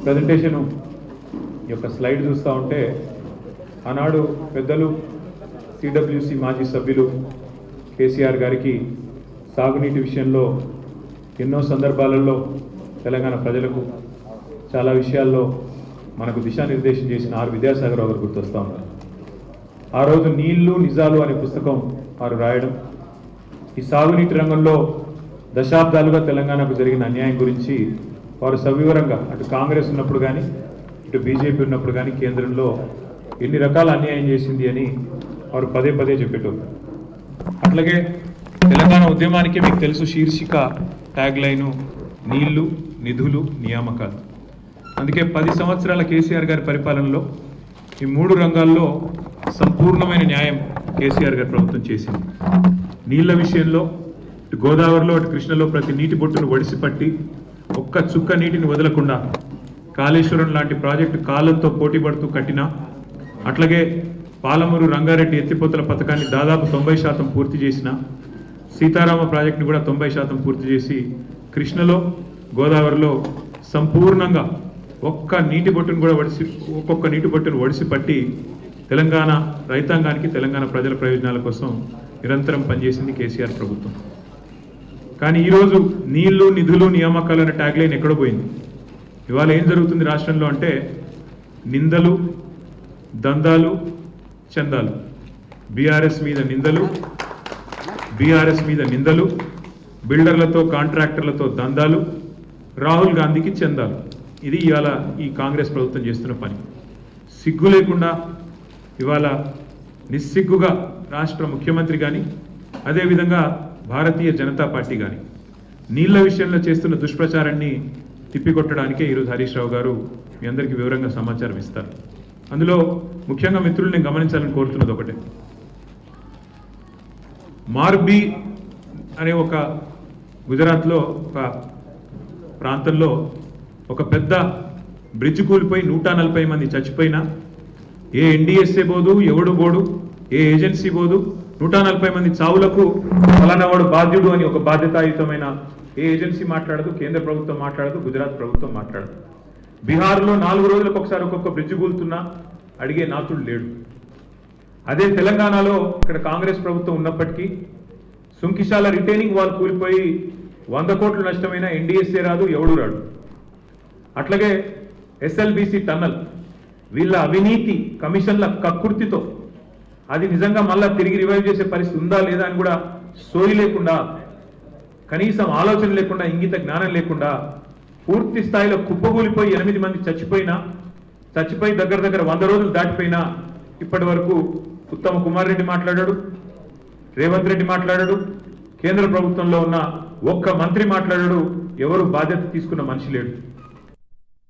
Presentation యొక్క slide చూస్తూ ఉంటే ఆనాడు పెద్దలు సిడబ్ల్యూసి మాజీ సభ్యులు కేసీఆర్ గారికి సాగునీటి విషయంలో ఎన్నో సందర్భాలలో తెలంగాణ ప్రజలకు చాలా విషయాల్లో మనకు దిశానిర్దేశం చేసిన ఆర్ విద్యాసాగర్ గారు గుర్తొస్తూ ఉన్నారు. ఆ రోజు నీళ్లు నిజాలు అనే పుస్తకం వారు రాయడం, ఈ సాగునీటి రంగంలో దశాబ్దాలుగా తెలంగాణకు జరిగిన అన్యాయం గురించి వారు సవివరంగా అటు కాంగ్రెస్ ఉన్నప్పుడు కానీ ఇటు బీజేపీ ఉన్నప్పుడు కానీ కేంద్రంలో ఎన్ని రకాల అన్యాయం చేసింది అని వారు పదే పదే చెప్పేటోళ్ళు. అట్లాగే తెలంగాణ ఉద్యమానికి మీకు తెలుసు శీర్షిక ట్యాగ్ లైను నీళ్లు నిధులు నియామకాలు. అందుకే 10 సంవత్సరాల కేసీఆర్ గారి పరిపాలనలో ఈ 3 రంగాల్లో సంపూర్ణమైన న్యాయం కేసీఆర్ గారి ప్రభుత్వం చేసింది. నీళ్ల విషయంలో ఇటు గోదావరిలో అటు కృష్ణలో ప్రతి నీటి బొట్టును ఒడిసిపట్టి ఒక్క చుక్క నీటిని వదలకుండా కాళేశ్వరం లాంటి ప్రాజెక్టు కాలంతో పోటీపడుతూ కట్టినా, అట్లాగే పాలమూరు రంగారెడ్డి ఎత్తిపోతల పథకాన్ని దాదాపు 90% పూర్తి చేసిన, సీతారామ ప్రాజెక్టును కూడా 90% పూర్తి చేసి కృష్ణలో గోదావరిలో సంపూర్ణంగా ఒక్కొక్క నీటి బొట్టును ఒడిసిపట్టి తెలంగాణ రైతాంగానికి తెలంగాణ ప్రజల ప్రయోజనాల కోసం నిరంతరం పనిచేసింది కేసీఆర్ ప్రభుత్వం. కానీ ఈరోజు నీళ్లు నిధులు నియామకాలు అనే ట్యాగ్ లైన్ ఎక్కడో పోయింది. ఇవాళ ఏం జరుగుతుంది రాష్ట్రంలో అంటే నిందలు దందాలు చందాలు, బీఆర్ఎస్ మీద నిందలు, బిల్డర్లతో కాంట్రాక్టర్లతో దందాలు, రాహుల్ గాంధీకి చందాలు. ఇది ఇవాళ ఈ కాంగ్రెస్ ప్రభుత్వం చేస్తున్న పని. సిగ్గు లేకుండా ఇవాళ నిస్సిగ్గుగా రాష్ట్ర ముఖ్యమంత్రి కానీ అదేవిధంగా భారతీయ జనతా పార్టీ కానీ నీళ్ల విషయంలో చేస్తున్న దుష్ప్రచారాన్ని తిప్పికొట్టడానికే ఈరోజు హరీష్ రావు గారు మీ అందరికీ వివరంగా సమాచారం ఇస్తారు. అందులో ముఖ్యంగా మిత్రులు నేను గమనించాలని కోరుతున్నది ఒకటే, మార్బీ అనే ఒక గుజరాత్లో ఒక ప్రాంతంలో ఒక పెద్ద బ్రిడ్జ్ కూలిపోయి 140 మంది చచ్చిపోయినా ఏ ఎన్డీఎస్ఏ బోదు, ఎవడు బోడు, ఏ ఏజెన్సీ బోదు, 140 మంది చావులకు ఫలానా వాడు బాధ్యుడు అని ఒక బాధ్యతాయుతమైన ఏ ఏజెన్సీ మాట్లాడదు, కేంద్ర ప్రభుత్వం మాట్లాడదు, గుజరాత్ ప్రభుత్వం మాట్లాడదు. బీహార్లో 4 రోజులకు ఒకసారి ఒక్కొక్క బ్రిడ్జ్ కూలుతున్నా అడిగే నాతుడు లేడు. అదే తెలంగాణలో ఇక్కడ కాంగ్రెస్ ప్రభుత్వం ఉన్నప్పటికీ సుంకిశాల రిటైనింగ్ వాల్ కూలిపోయి 100 కోట్ల నష్టమైన ఎన్డీఎస్ఏ రాదు, ఎవడు రాడు. అట్లాగే ఎస్ఎల్బీసీ టన్నల్ వీళ్ళ అవినీతి కమిషన్ల కక్కుర్తితో అది నిజంగా మళ్ళా తిరిగి రివైవ్ చేసే పరిస్థితి ఉందా లేదా అని కూడా సోయి లేకుండా, కనీసం ఆలోచన లేకుండా, ఇంగిత జ్ఞానం లేకుండా పూర్తి స్థాయిలో కుప్పగూలిపోయి 8 మంది చచ్చిపోయి దగ్గర 100 రోజులు దాటిపోయినా ఇప్పటి వరకు ఉత్తమ్ కుమార్ రెడ్డి మాట్లాడాడు, రేవంత్ రెడ్డి మాట్లాడాడు, కేంద్ర ప్రభుత్వంలో ఉన్న ఒక్క మంత్రి మాట్లాడాడు, ఎవరు బాధ్యత తీసుకున్న మనిషి లేడు.